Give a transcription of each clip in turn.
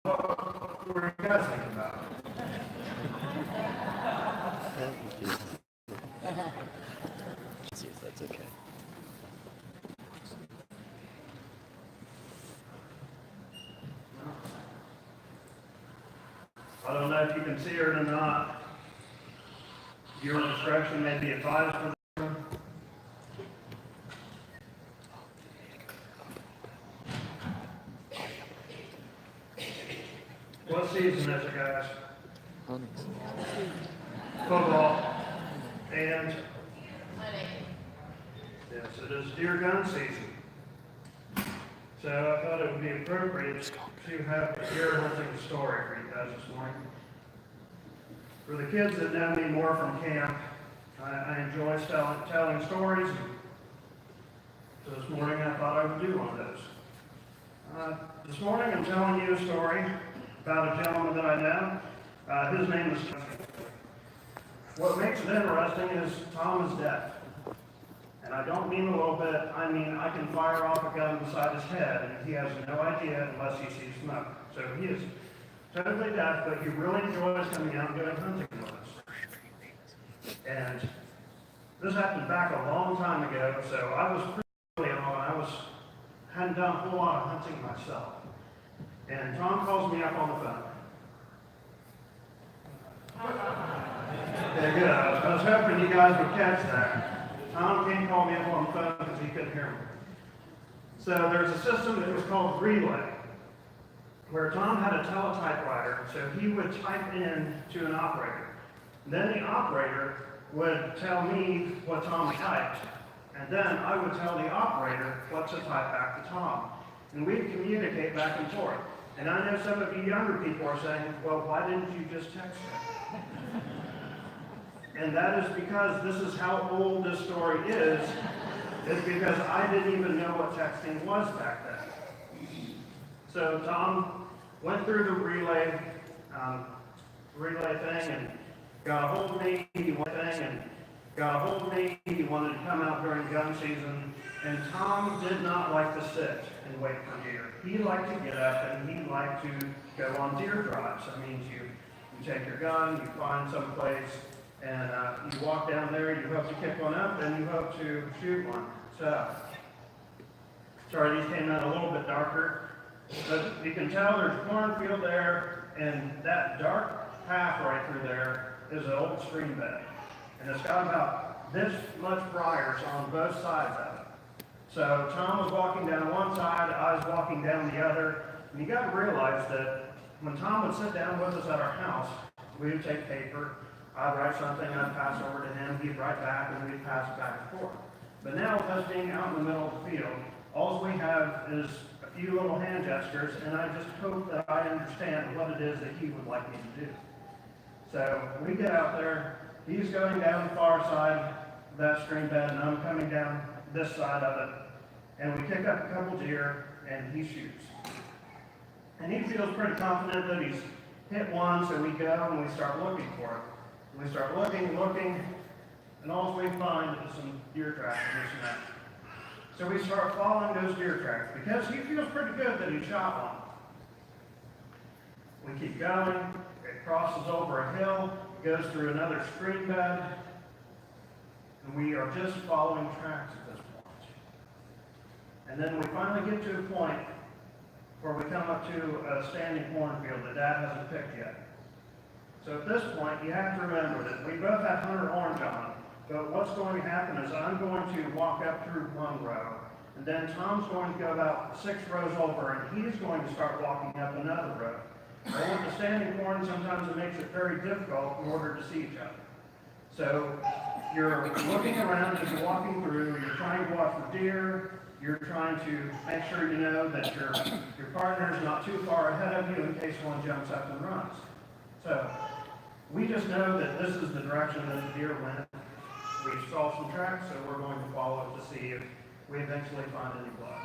what were you guys thinking about? See if that's okay. I don't know if you can see it or not. Your discretion may be advised for this one. What season is it, guys? Football. And yes, it is deer gun season. So I thought it would be appropriate to have a deer hunting story for you guys this morning. For the kids that know me more from camp, I enjoy telling stories. So this morning I thought I would do one of those. This morning I'm telling you a story about a gentleman that I know. His name is Tom. What makes it interesting is Tom is deaf. And I don't mean a little bit, I mean I can fire off a gun beside his head and he has no idea unless he sees smoke. So he is totally deaf, but he really enjoys coming out and going hunting with us. And this happened back a long time ago, so I was pretty early on. Hadn't done a whole lot of hunting myself. And Tom calls me up on the phone. Okay, good. I was hoping you guys would catch that. Tom can't call me up on the phone because he couldn't hear me. So there's a system that was called Relay, where Tom had a teletypewriter, so he would type in to an operator. Then the operator would tell me what Tom typed, and then I would tell the operator what to type back to Tom. And we'd communicate back and forth. And I know some of you younger people are saying, well, why didn't you just text him? And that is because this is how old this story is because I didn't even know what texting was back then. So Tom went through the relay thing and got a hold of me. He wanted to come out during gun season. And Tom did not like to sit and wait for deer. He liked to get up and he liked to go on deer drives. That means you take your gun, you find some place, and you walk down there, you hope to kick one up, and you hope to shoot one. So, sorry, these came out a little bit darker, but you can tell there's a cornfield there, and that dark path right through there is an old stream bed. And it's got about this much briars on both sides of it. So Tom was walking down one side, I was walking down the other, and you got to realize that when Tom would sit down with us at our house, we would take paper, I'd write something, I'd pass over to him, he'd write back, and we'd pass it back and forth. But now with us being out in the middle of the field, all we have is a few little hand gestures, and I just hope that I understand what it is that he would like me to do. So we get out there, he's going down the far side of that stream bed, and I'm coming down this side of it, and we pick up a couple deer, and he shoots. And he feels pretty confident that he's hit one, so we go and we start looking for it. And we start looking, and all we find is some deer tracks and this and that. So we start following those deer tracks because he feels pretty good that he shot one. We keep going, it crosses over a hill, goes through another stream bed, and we are just following tracks at this point. And then we finally get to a point where we come up to a standing cornfield that Dad hasn't picked yet. So at this point, you have to remember that we both have hunter orange on, but what's going to happen is I'm going to walk up through one row, and then Tom's going to go about 6 rows over, and he's going to start walking up another row. And with the standing corn, sometimes it makes it very difficult in order to see each other. So you're looking around as you're walking through, you're trying to watch for deer, you're trying to make sure you know that your partner's not too far ahead of you in case one jumps up and runs. So we just know that this is the direction that the deer went. We saw some tracks, so we're going to follow it to see if we eventually find any blood.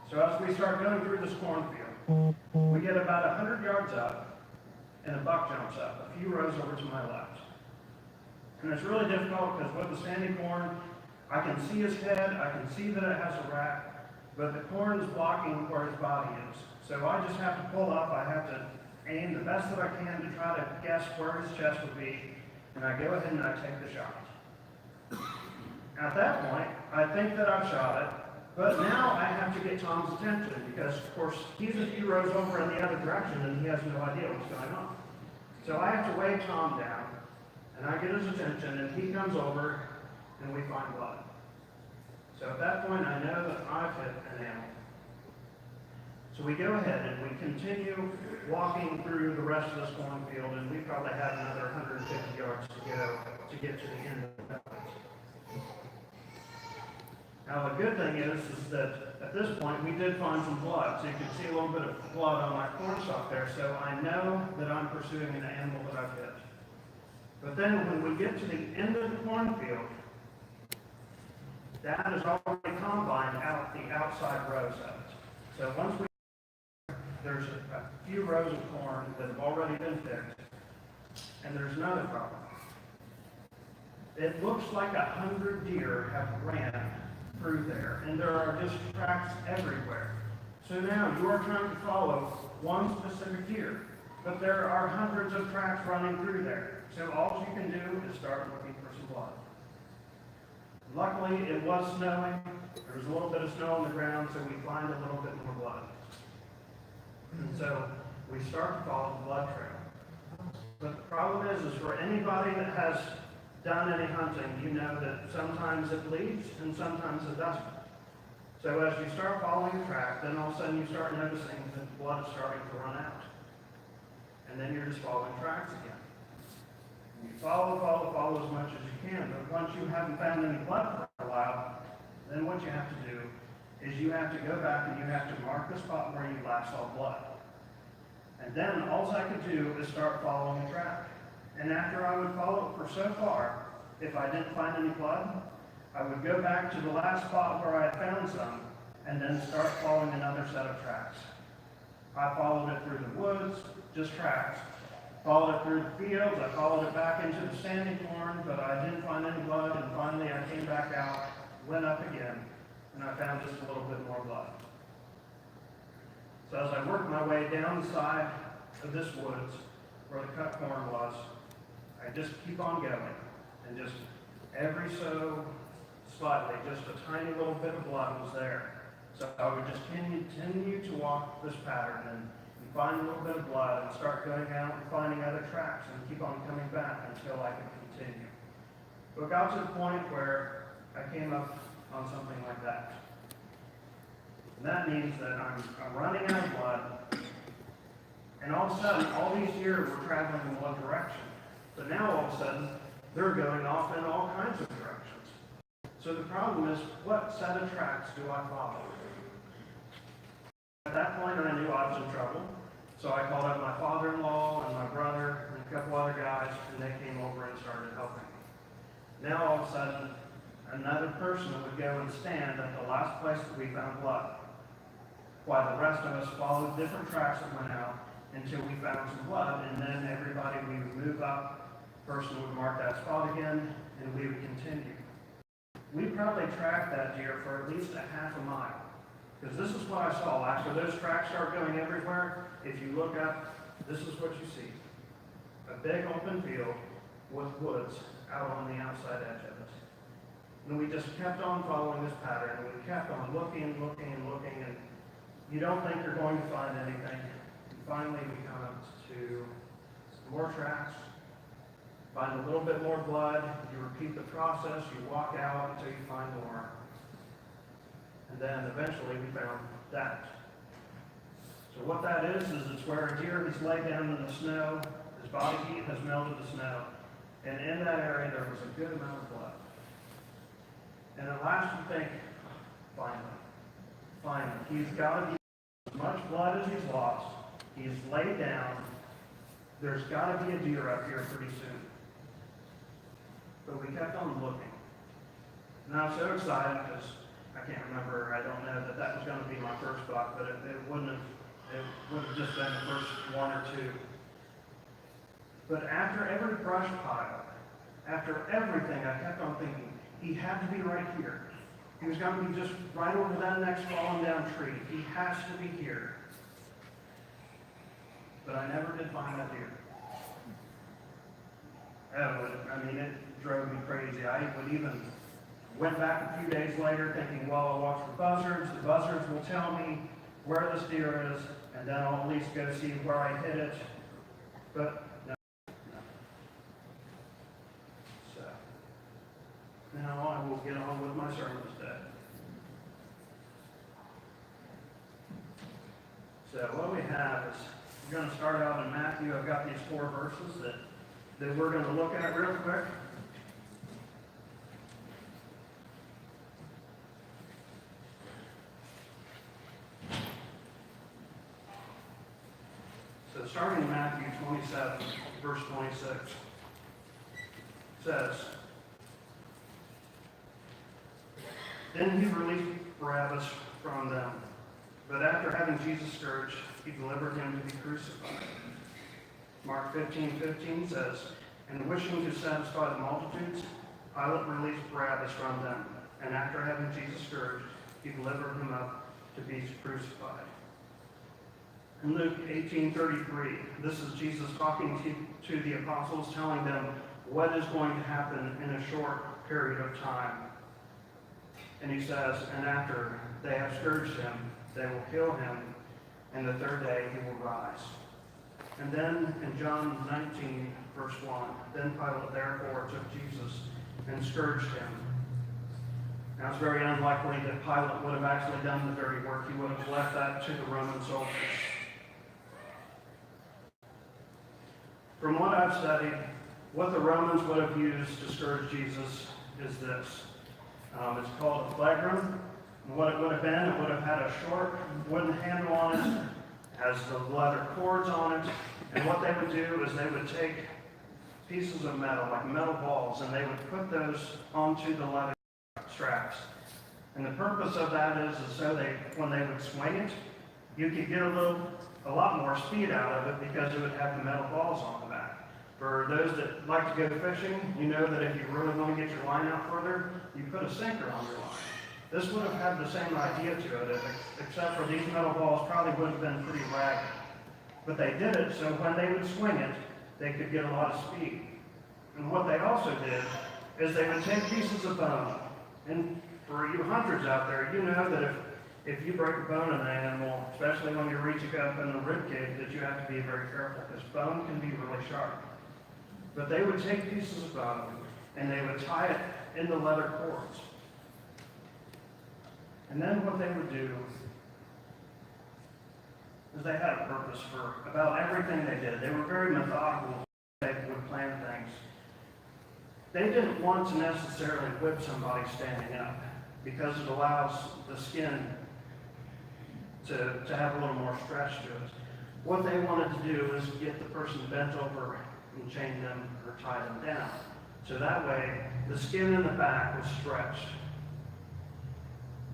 So as we start going through this cornfield, we get about 100 yards up, and a buck jumps up a few rows over to my left. And it's really difficult because with the standing corn, I can see his head, I can see that it has a rack, but the corn is blocking where his body is. So I just have to pull up, I have to aim the best that I can to try to guess where his chest would be, and I go ahead and I take the shot. At that point, I think that I've shot it, but now I have to get Tom's attention because, of course, he's a few rows over in the other direction and he has no idea what's going on. So I have to wave Tom down, and I get his attention, and he comes over, and we find blood. So at that point, I know that I've hit an animal. So we go ahead and we continue walking through the rest of this cornfield, and we probably have another 150 yards to go to get to the end of the field. Now the good thing is that at this point we did find some blood, so you can see a little bit of blood on my cornstalk there, so I know that I'm pursuing an animal that I've hit. But then when we get to the end of the cornfield, Dad has already combined out the outside rows of it. So once there's a few rows of corn that have already been picked, and there's another problem. It looks like 100 deer have ran through there, and there are just tracks everywhere. So now you are trying to follow one specific deer, but there are hundreds of tracks running through there. So all you can do is start looking for some blood. Luckily, it was snowing. There was a little bit of snow on the ground, so we find a little bit more blood. And so we start to follow the blood trail. But the problem is for anybody that has done any hunting, you know that sometimes it bleeds and sometimes it doesn't. So as you start following the track, then all of a sudden you start noticing that the blood is starting to run out. And then you're just following tracks again. You follow as much as you can, but once you haven't found any blood for a while, then what you have to do is you have to go back and you have to mark the spot where you last saw blood. And then all I could do is start following the track. And after I would follow it for so far, if I didn't find any blood, I would go back to the last spot where I had found some, and then start following another set of tracks. I followed it through the woods, just tracks. Followed it through the fields, I followed it back into the standing corn, but I didn't find any blood, and finally I came back out, went up again, and I found just a little bit more blood. So as I worked my way down the side of this woods, where the cut corn was, I just keep on going, and just every so slightly, just a tiny little bit of blood was there. So I would just continue to walk this pattern and find a little bit of blood and start going out and finding other tracks and keep on coming back until I could continue. But it got to the point where I came up on something like that. And that means that I'm running out of blood, and all of a sudden, all these deer were traveling in one direction. But now all of a sudden, they're going off in all kinds of directions. So the problem is, what set of tracks do I follow? At that point, I knew I was in trouble. So I called up my father-in-law and my brother and a couple other guys, and they came over and started helping me. Now all of a sudden, another person would go and stand at the last place that we found blood, while the rest of us followed different tracks that went out until we found some blood, and then everybody, we would move up, person would mark that spot again, and we would continue. We probably tracked that deer for at least a half a mile. Because this is what I saw. After those tracks start going everywhere, if you look up, this is what you see. A big open field with woods out on the outside edge of it. And we just kept on following this pattern, and we kept on looking, and you don't think you're going to find anything. And finally, we come up to more tracks, find a little bit more blood, you repeat the process, you walk out until you find more. And then eventually we found that. So what that is it's where a deer is laid down in the snow, his body heat has melted the snow, and in that area there was a good amount of blood. And at last you think, finally, he's got to be as much blood as he's lost, he's laid down, there's got to be a deer up here pretty soon. But we kept on looking. And I was so excited because I can't remember, I don't know that was going to be my first buck, but it would have just been the first one or two. But after every brush pile, after everything, I kept on thinking, he had to be right here. He was going to be just right over that next fallen down tree. He has to be here. but I never did find that deer. It drove me crazy. I would even went back a few days later thinking, well, I'll watch the buzzards. The buzzards will tell me where this deer is, and then I'll at least go see where I hit it. But no. So, now I will get on with my sermon today. So what we have is, we're going to start out in Matthew. I've got these 4 verses that we're going to look at real quick. So starting in Matthew 27, verse 26, it says, Then he released Barabbas from them, but after having Jesus scourged, he delivered him to be crucified. Mark 15:15 says, And wishing to satisfy the multitudes, Pilate released Barabbas from them, and after having Jesus scourged, he delivered him up to be crucified. In Luke 18:33, this is Jesus talking to the apostles, telling them what is going to happen in a short period of time. And he says, and after they have scourged him, they will kill him, and the 3rd day he will rise. And then in John 19, verse 1, then Pilate therefore took Jesus and scourged him. Now it's very unlikely that Pilate would have actually done the dirty work. He would have left that to the Roman soldiers. From what I've studied, what the Romans would have used to scourge Jesus is this. It's called a flagrum. And what it would have been, it would have had a short wooden handle on it, has the leather cords on it, and what they would do is they would take pieces of metal, like metal balls, and they would put those onto the leather straps. And the purpose of that is so when they would swing it, you could get a lot more speed out of it because it would have the metal balls on the back. For those that like to go fishing, you know that if you really want to get your line out further, you put a sinker on your line. This would have had the same idea to it, except for these metal balls probably would have been pretty ragged. But they did it so when they would swing it, they could get a lot of speed. And what they also did is they would take pieces of bone. And for you hunters out there, you know that if you break a bone in an animal, especially when you're reaching up in the rib cage, that you have to be very careful because bone can be really sharp. But they would take pieces of bone and they would tie it in the leather cords. And then what they would do is they had a purpose for about everything they did. They were very methodical. They would plan things. They didn't want to necessarily whip somebody standing up because it allows the skin to have a little more stretch to it. What they wanted to do is get the person bent over and chain them or tie them down. So that way, the skin in the back was stretched.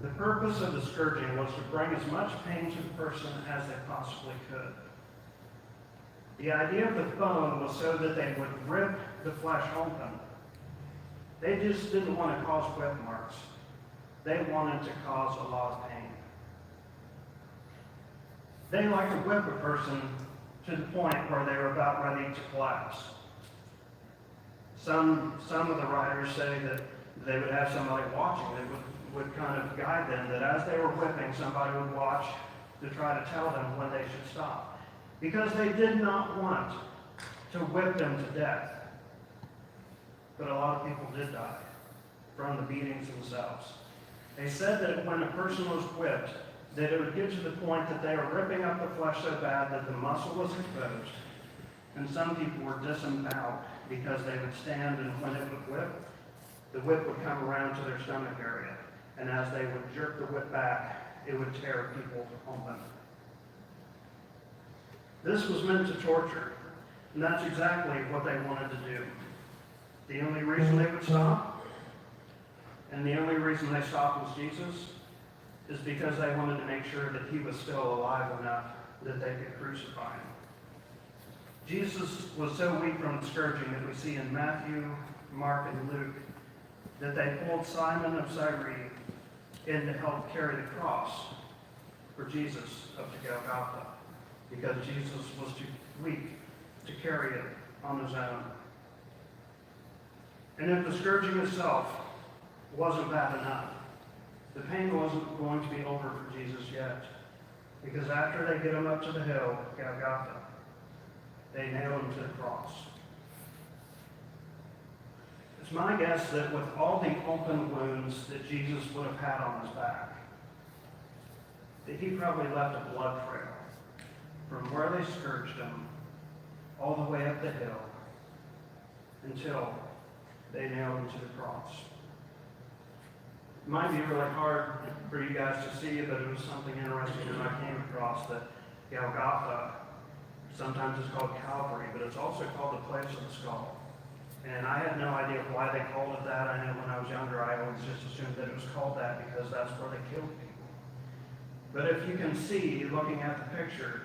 The purpose of the scourging was to bring as much pain to the person as they possibly could. The idea of the bone was so that they would rip the flesh open. They just didn't want to cause whip marks. They wanted to cause a lot of pain. They like to whip a person to the point where they were about ready to collapse. Some of the writers say that they would have somebody watching that would kind of guide them, that as they were whipping, somebody would watch to try to tell them when they should stop. Because they did not want to whip them to death. But a lot of people did die from the beatings themselves. They said that when a person was whipped, that it would get to the point that they were ripping up the flesh so bad that the muscle was exposed. And some people were disemboweled because they would stand, and when it would whip, the whip would come around to their stomach area. And as they would jerk the whip back, it would tear people open. This was meant to torture, and that's exactly what they wanted to do. The only reason they would stop, and the only reason they stopped was Jesus, is because they wanted to make sure that he was still alive enough that they could crucify him. Jesus was so weak from the scourging that we see in Matthew, Mark, and Luke that they pulled Simon of Cyrene in to help carry the cross for Jesus up to Golgotha. because Jesus was too weak to carry it on his own. And if the scourging itself wasn't bad enough, the pain wasn't going to be over for Jesus yet. Because after they get him up to the hill, Golgotha, they nail him to the cross. It's my guess that with all the open wounds that Jesus would have had on his back, that he probably left a blood trail from where they scourged him all the way up the hill until they nailed him to the cross. It might be really hard for you guys to see, but it was something interesting that I came across, that Golgotha, sometimes it's called Calvary, but it's also called the place of the skull. And I had no idea why they called it that. I know when I was younger, I always just assumed that it was called that because that's where they killed people. But if you can see, looking at the picture,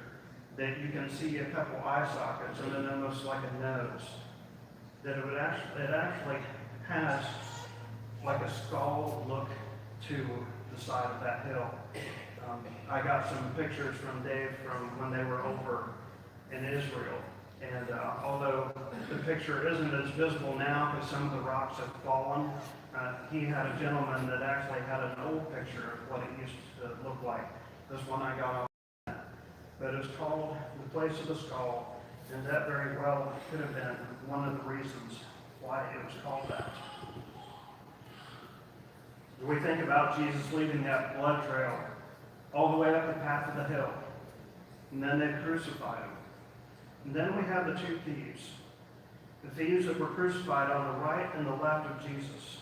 that you can see a couple eye sockets and then almost like a nose, that it actually has like a skull look to the side of that hill. I got some pictures from Dave from when they were over in Israel. And although the picture isn't as visible now because some of the rocks have fallen, he had a gentleman that actually had an old picture of what it used to look like. This one I got off. But it was called the place of the skull, and that very well could have been one of the reasons why it was called that. We think about Jesus leaving that blood trail all the way up the path of the hill, and then they crucified him. And then we have the two thieves, the thieves that were crucified on the right and the left of Jesus.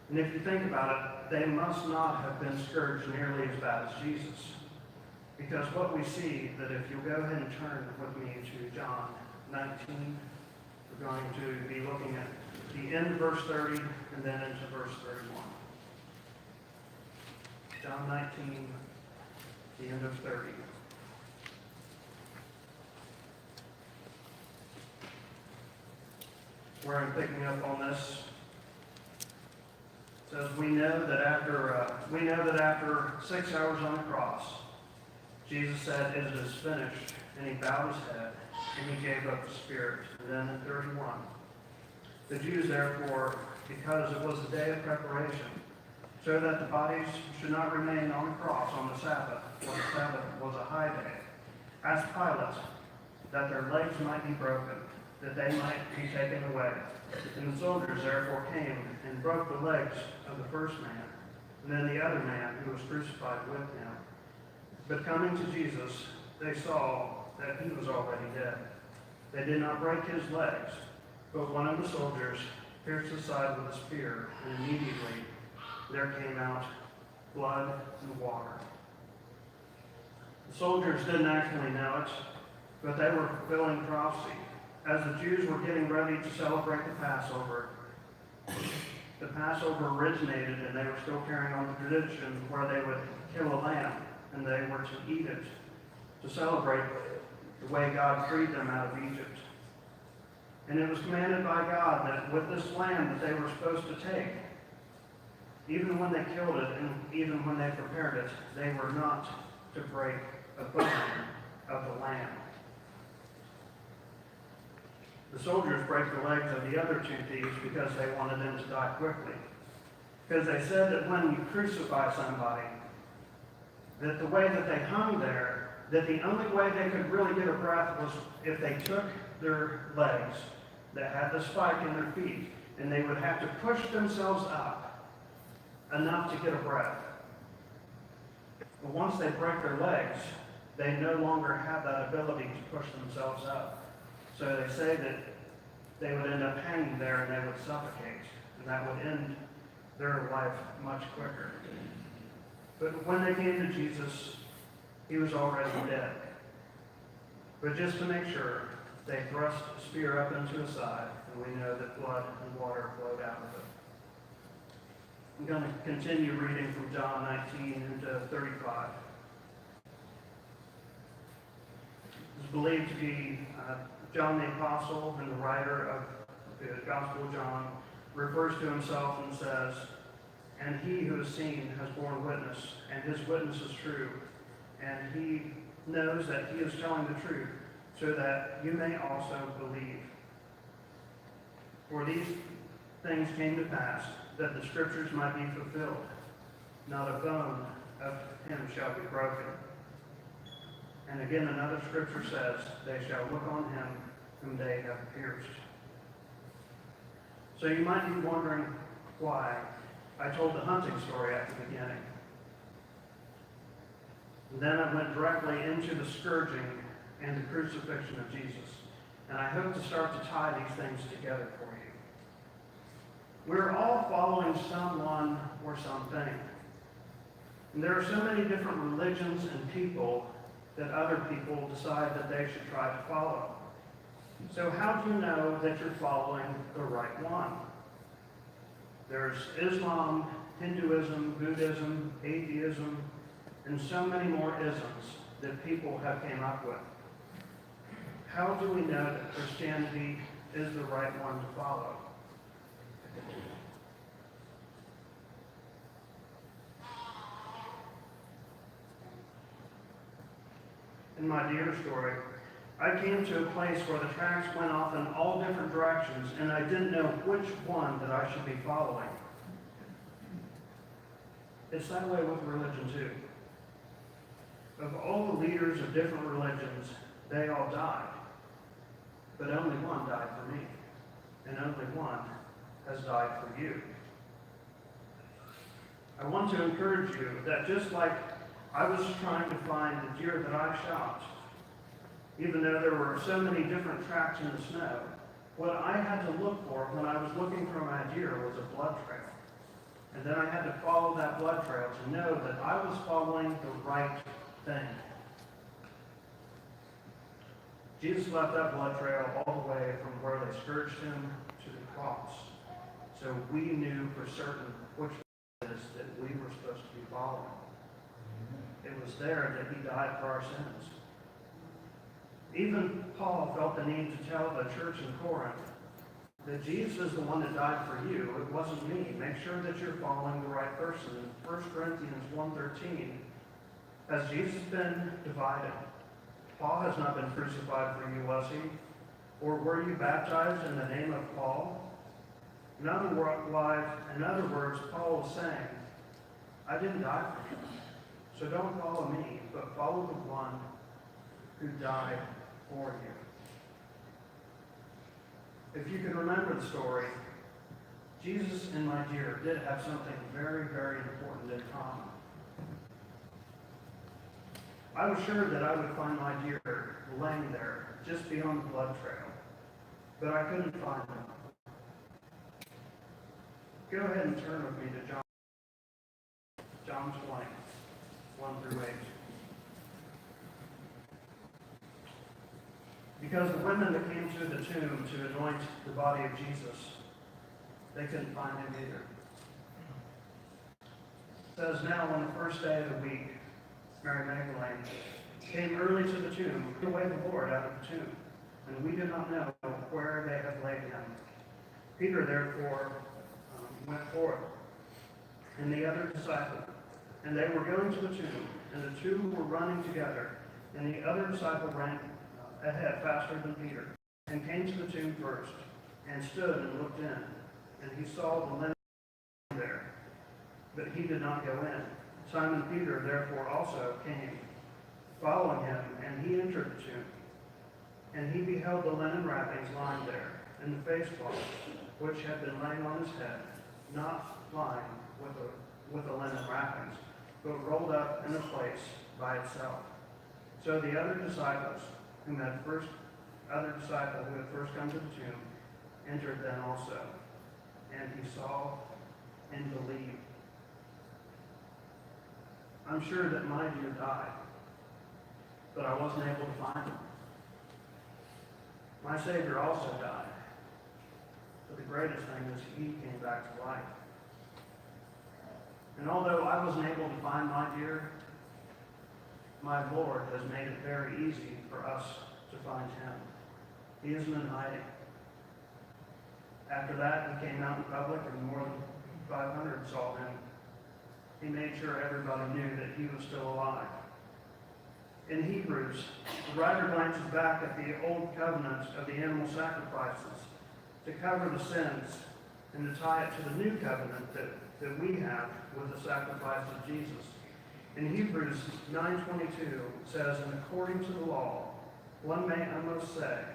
And if you think about it, they must not have been scourged nearly as bad as Jesus. Because what we see, that if you'll go ahead and turn with me to John 19, we're going to be looking at the end of verse 30 and then into verse 31. John 19, the end of 30. Where I'm picking up on this, it says, we know that after 6 hours on the cross, Jesus said, "It is finished," and he bowed his head, and he gave up the spirit. And then in 31, the Jews therefore, because it was the day of preparation, so that the bodies should not remain on the cross on the Sabbath, for the Sabbath was a high day, asked Pilate that their legs might be broken, that they might be taken away. And the soldiers therefore came and broke the legs of the first man, and then the other man who was crucified with him. But coming to Jesus, they saw that he was already dead. They did not break his legs, but one of the soldiers pierced his side with a spear, and immediately there came out blood and water. The soldiers didn't actually know it, but they were fulfilling prophecy. As the Jews were getting ready to celebrate the Passover originated, and they were still carrying on the tradition where they would kill a lamb, and they were to eat it to celebrate the way God freed them out of Egypt. And it was commanded by God that with this lamb that they were supposed to take, even when they killed it and even when they prepared it, they were not to break a bone of the lamb. The soldiers break the legs of the other two thieves because they wanted them to die quickly. Because they said that when you crucify somebody, that the way that they hung there, that the only way they could really get a breath was if they took their legs that had the spike in their feet, and they would have to push themselves up enough to get a breath. But once they break their legs, they no longer have that ability to push themselves up. So they say that they would end up hanging there and they would suffocate, and that would end their life much quicker. But when they came to Jesus, he was already dead. But just to make sure, they thrust a spear up into his side, and we know that blood and water flowed out of it. I'm going to continue reading from John 19 into 35. It's believed to be John the Apostle, and the writer of the Gospel of John refers to himself and says, "And he who has seen has borne witness, and his witness is true. And he knows that he is telling the truth, so that you may also believe. For these things came to pass, that the scriptures might be fulfilled. Not a bone of him shall be broken. And again another scripture says, they shall look on him whom they have pierced. So you might be wondering why I told the hunting story at the beginning. Then I went directly into the scourging and the crucifixion of Jesus. And I hope to start to tie these things together for you. We're all following someone or something. And there are so many different religions and people that other people decide that they should try to follow. So how do you know that you're following the right one? There's Islam, Hinduism, Buddhism, atheism, and so many more isms that people have came up with. How do we know that Christianity is the right one to follow? In my deer story, I came to a place where the tracks went off in all different directions, and I didn't know which one that I should be following. It's that way with religion too. Of all the leaders of different religions, they all died. But only one died for me, and only one has died for you. I want to encourage you that just like I was trying to find the deer that I shot, even though there were so many different tracks in the snow, what I had to look for when I was looking for my deer was a blood trail. And then I had to follow that blood trail to know that I was following the right thing. Jesus left that blood trail all the way from where they scourged him to the cross. So we knew for certain which it is that we were supposed to be following. It was there that he died for our sins. Even Paul felt the need to tell the church in Corinth that Jesus is the one that died for you. It wasn't me. Make sure that you're following the right person. In 1 Corinthians 1:13, has Jesus been divided? Paul has not been crucified for you, was he? Or were you baptized in the name of Paul? In other words, Paul was saying, I didn't die for you. So don't follow me, but follow the one who died for you. If you can remember the story, Jesus and my deer did have something very, very important in common. I was sure that I would find my deer laying there just beyond the blood trail, but I couldn't find them. Go ahead and turn with me to John 20, 1 through 8. Because the women that came to the tomb to anoint the body of Jesus, they couldn't find him either. It says, now on the first day of the week, Mary Magdalene came early to the tomb, took away the Lord out of the tomb, and we do not know where they have laid him. Peter therefore went forth, and the other disciple, and they were going to the tomb, and the two were running together, and the other disciple ran ahead faster than Peter, and came to the tomb first, and stood and looked in, and he saw the linen there, but he did not go in. Simon Peter therefore also came, following him, and he entered the tomb. And he beheld the linen wrappings lying there, and the face cloth, which had been laying on his head, not lying with the linen wrappings, but rolled up in a place by itself. So the other disciple who had first come to the tomb entered then also, and he saw and believed. I'm sure that my deer died, but I wasn't able to find him. My Savior also died, but the greatest thing is he came back to life. And although I wasn't able to find my deer, my Lord has made it very easy for us to find him. He isn't in hiding. After that, he came out in public, and more than 500 saw him. He made sure everybody knew that he was still alive. In Hebrews, the writer glances back at the old covenant of the animal sacrifices to cover the sins and to tie it to the new covenant that we have with the sacrifice of Jesus. In Hebrews 9:22 says, "And according to the law, one may almost say,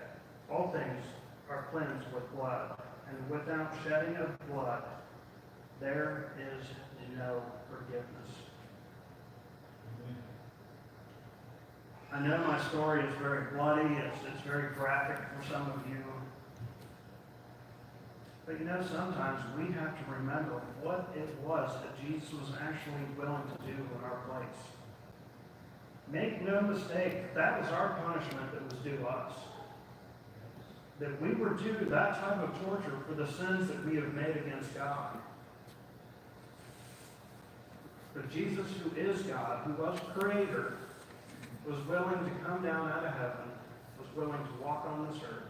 all things are cleansed with blood, and without shedding of blood, there is no forgiveness." I know my story is very bloody, it's very graphic for some of you. But you know, sometimes we have to remember what it was that Jesus was actually willing to do in our place. Make no mistake, that was our punishment that was due us. That we were due that type of torture for the sins that we have made against God. But Jesus, who is God, who was Creator, was willing to come down out of heaven, was willing to walk on this earth,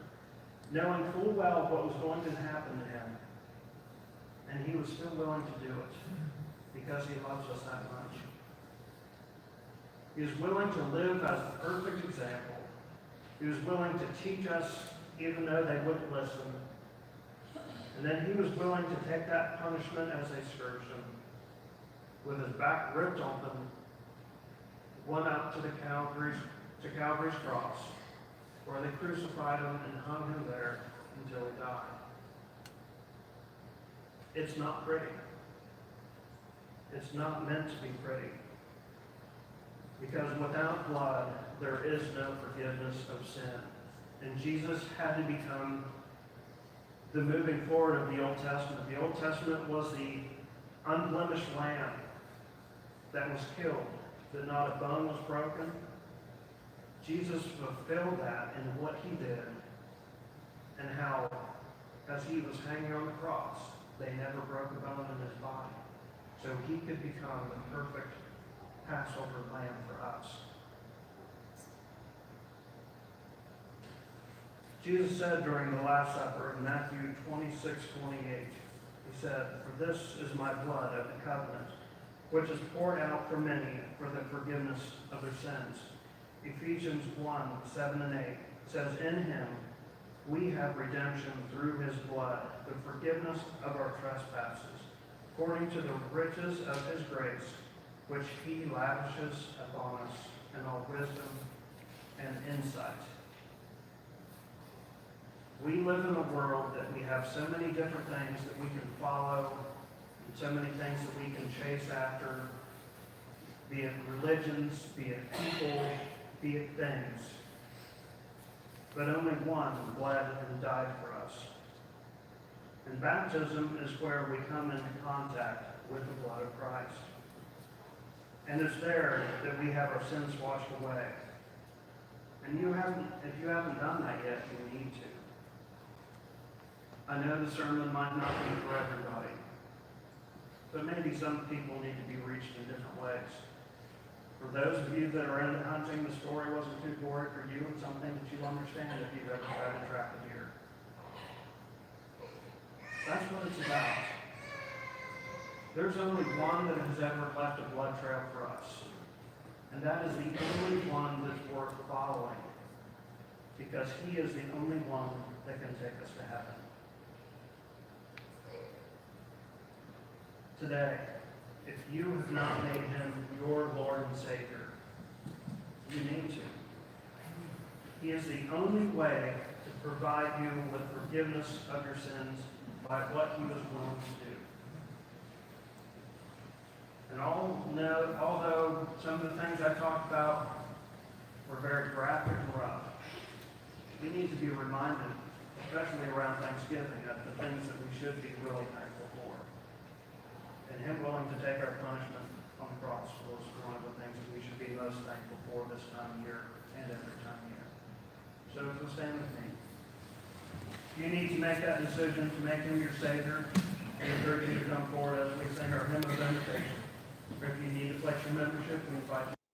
knowing full well what was going to happen to him. And he was still willing to do it because he loves us that much. He was willing to live as the perfect example. He was willing to teach us even though they wouldn't listen. And then he was willing to take that punishment as they scourged him, with his back ripped open, went up to Calvary's cross, where they crucified him and hung him there until he died. It's not pretty. It's not meant to be pretty. Because without blood, there is no forgiveness of sin. And Jesus had to become the moving forward of the Old Testament. The Old Testament was the unblemished lamb that was killed, that not a bone was broken. Jesus fulfilled that in what he did, and how, as he was hanging on the cross, they never broke a bone in his body. So he could become the perfect Passover lamb for us. Jesus said during the Last Supper in Matthew 26:28, he said, "For this is my blood of the covenant, which is poured out for many for the forgiveness of their sins." Ephesians 1:7 and 8 says, "In him we have redemption through his blood, the forgiveness of our trespasses, according to the riches of his grace, which he lavishes upon us in all wisdom and insight." We live in a world that we have so many different things that we can follow, and so many things that we can chase after, be it religions, be it people, be it things. But only one bled and died for us. And baptism is where we come into contact with the blood of Christ. And it's there that we have our sins washed away. And if you haven't done that yet, you need to. I know the sermon might not be for everybody, but maybe some people need to be reached in different ways. For those of you that are into hunting, the story wasn't too gory for you, and something that you understand if you've ever tried to trap a deer. That's what it's about. There's only one that has ever left a blood trail for us, and that is the only one that's worth following, because he is the only one that can take us to heaven. Today, if you have not made him your Lord and Savior, you need to. He is the only way to provide you with forgiveness of your sins by what he was willing to do. And although some of the things I talked about were very graphic and rough, we need to be reminded, especially around Thanksgiving, of the things that we should be really thankful for. And him willing to take our punishment on the cross was one of the things that we should be most thankful for this time of year and every time of year. So if you'll stand with me. You need to make that decision to make him your Savior. I encourage you to come forward as we sing our hymn of invitation. Or if you need to flex your membership, we invite you.